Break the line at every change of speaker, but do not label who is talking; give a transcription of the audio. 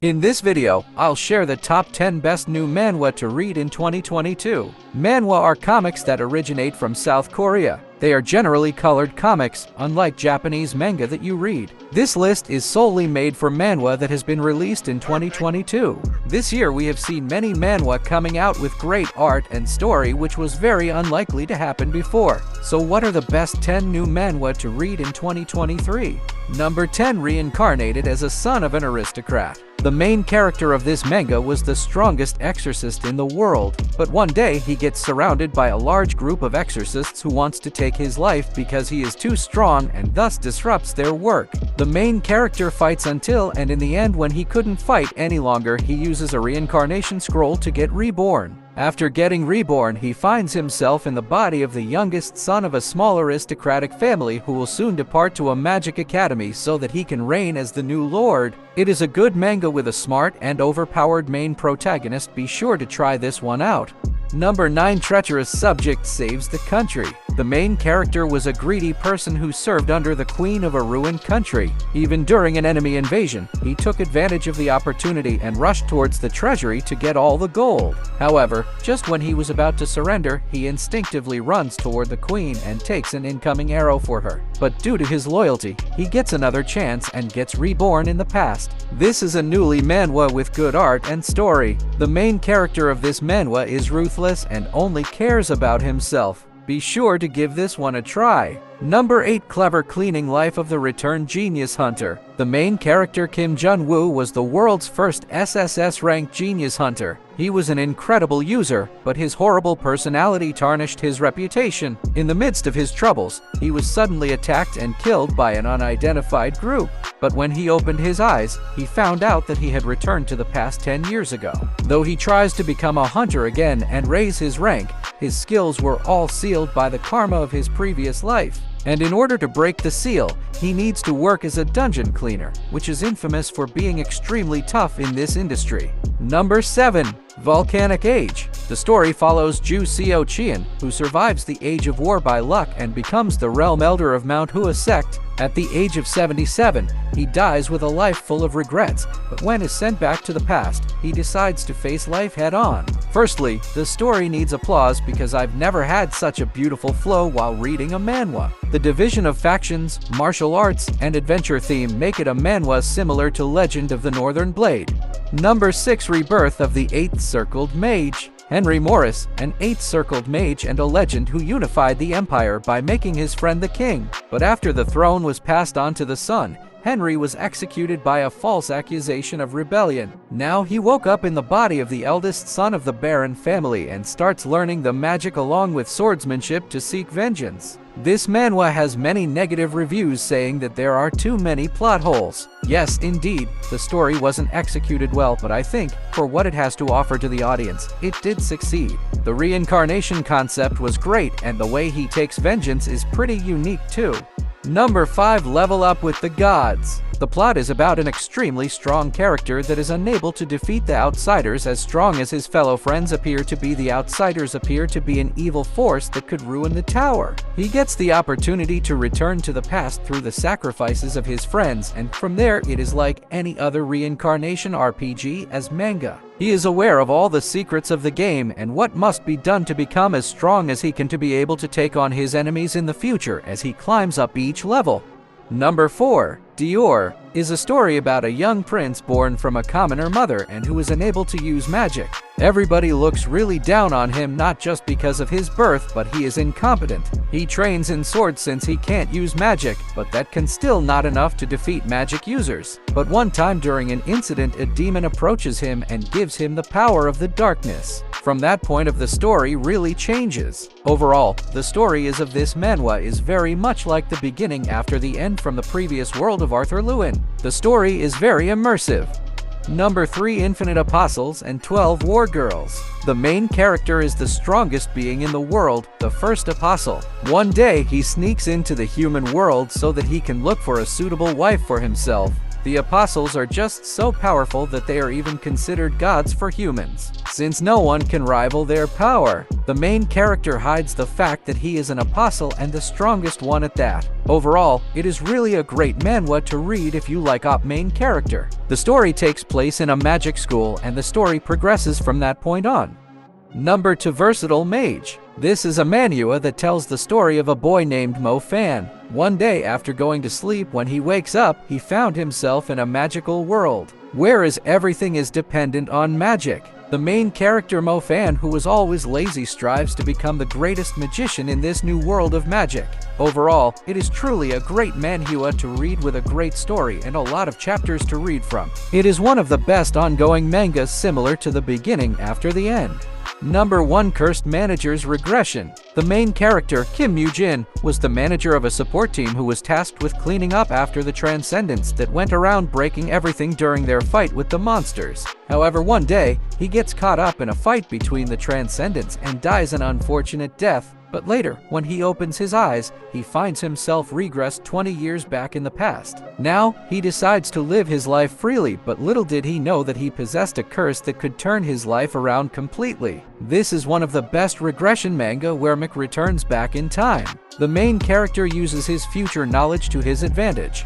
In this video, I'll share the top 10 best new manhwa to read in 2022. Manhwa are comics that originate from South Korea. They are generally colored comics, unlike Japanese manga that you read. This list is solely made for manhwa that has been released in 2022. This year we have seen many manhwa coming out with great art and story, which was very unlikely to happen before. So what are the best 10 new manhwa to read in 2023? Number 10. Reincarnated as a son of an aristocrat. The main character of this manga was the strongest exorcist in the world, but one day he gets surrounded by a large group of exorcists who wants to take his life because he is too strong and thus disrupts their work. The main character fights until, and in the end when he couldn't fight any longer, he uses a reincarnation scroll to get reborn. After getting reborn, he finds himself in the body of the youngest son of a small aristocratic family who will soon depart to a magic academy so that he can reign as the new lord. It is a good manga with a smart and overpowered main protagonist. Be sure to try this one out. Number 9. Treacherous subject saves the country. The main character was a greedy person who served under the queen of a ruined country. Even during an enemy invasion, he took advantage of the opportunity and rushed towards the treasury to get all the gold. However, just when he was about to surrender, he instinctively runs toward the queen and takes an incoming arrow for her. But due to his loyalty, he gets another chance and gets reborn in the past. This is a newly manhwa with good art and story. The main character of this manhwa is ruthless and only cares about himself. Be sure to give this one a try. Number 8. Clever cleaning life of the returned genius hunter. The main character Kim Jun-woo was the world's first SSS ranked genius hunter. He was an incredible user, but his horrible personality tarnished his reputation. In the midst of his troubles, he was suddenly attacked and killed by an unidentified group. But when he opened his eyes, he found out that he had returned to the past 10 years ago. Though he tries to become a hunter again and raise his rank, his skills were all sealed by the karma of his previous life. And in order to break the seal, he needs to work as a dungeon cleaner, which is infamous for being extremely tough in this industry. Number 7. Volcanic Age. The story follows Ju Seo-chien, who survives the Age of War by luck and becomes the realm elder of Mount Hua sect. At the age of 77, he dies with a life full of regrets, but when is sent back to the past, he decides to face life head-on. Firstly, the story needs applause because I've never had such a beautiful flow while reading a manhwa. The division of factions, martial arts, and adventure theme make it a manhwa similar to Legend of the Northern Blade. Number 6. Rebirth of the 8th Circled Mage. Henry Morris, an 8th Circled Mage and a legend who unified the Empire by making his friend the king. But after the throne was passed on to the son, Henry was executed by a false accusation of rebellion. Now he woke up in the body of the eldest son of the Baron family and starts learning the magic along with swordsmanship to seek vengeance. This manhwa has many negative reviews saying that there are too many plot holes. Yes, indeed, the story wasn't executed well, but I think, for what it has to offer to the audience, it did succeed. The reincarnation concept was great, and the way he takes vengeance is pretty unique too. Number 5. Level up with the gods. The plot is about an extremely strong character that is unable to defeat the outsiders as strong as his fellow friends appear to be. The outsiders appear to be an evil force that could ruin the tower. He gets the opportunity to return to the past through the sacrifices of his friends, and from there it is like any other reincarnation RPG as manga. He is aware of all the secrets of the game and what must be done to become as strong as he can to be able to take on his enemies in the future as he climbs up each level. Number 4. Deor is a story about a young prince born from a commoner mother and who is unable to use magic. Everybody looks really down on him, not just because of his birth, but he is incompetent. He trains in swords since he can't use magic, but that can still not enough to defeat magic users. But one time during an incident, a demon approaches him and gives him the power of the darkness. From that point of the story really changes. Overall, the story of this manhwa is very much like the beginning after the end from the previous world of Arthur Lewin. The story is very immersive. Number 3. Infinite Apostles and 12 War Girls. The main character is the strongest being in the world, the first apostle. One day, he sneaks into the human world so that he can look for a suitable wife for himself. The apostles are just so powerful that they are even considered gods for humans, since no one can rival their power. The main character hides the fact that he is an apostle and the strongest one at that. Overall, it is really a great manhwa to read if you like main character. The story takes place in a magic school and the story progresses from that point on. Number 2, Versatile Mage. This is a manhwa that tells the story of a boy named Mo Fan. One day after going to sleep, when he wakes up, he found himself in a magical world, whereas everything is dependent on magic. The main character Mo Fan, who was always lazy, strives to become the greatest magician in this new world of magic. Overall, it is truly a great manhwa to read with a great story and a lot of chapters to read from. It is one of the best ongoing mangas, similar to the beginning after the end. Number 1, Cursed Manager's Regression. The main character, Kim Moo-jin, was the manager of a support team who was tasked with cleaning up after the Transcendents that went around breaking everything during their fight with the monsters. However, one day, he gets caught up in a fight between the Transcendents and dies an unfortunate death. But later, when he opens his eyes, he finds himself regressed 20 years back in the past. Now, he decides to live his life freely, but little did he know that he possessed a curse that could turn his life around completely. This is one of the best regression manga where Mick returns back in time. The main character uses his future knowledge to his advantage.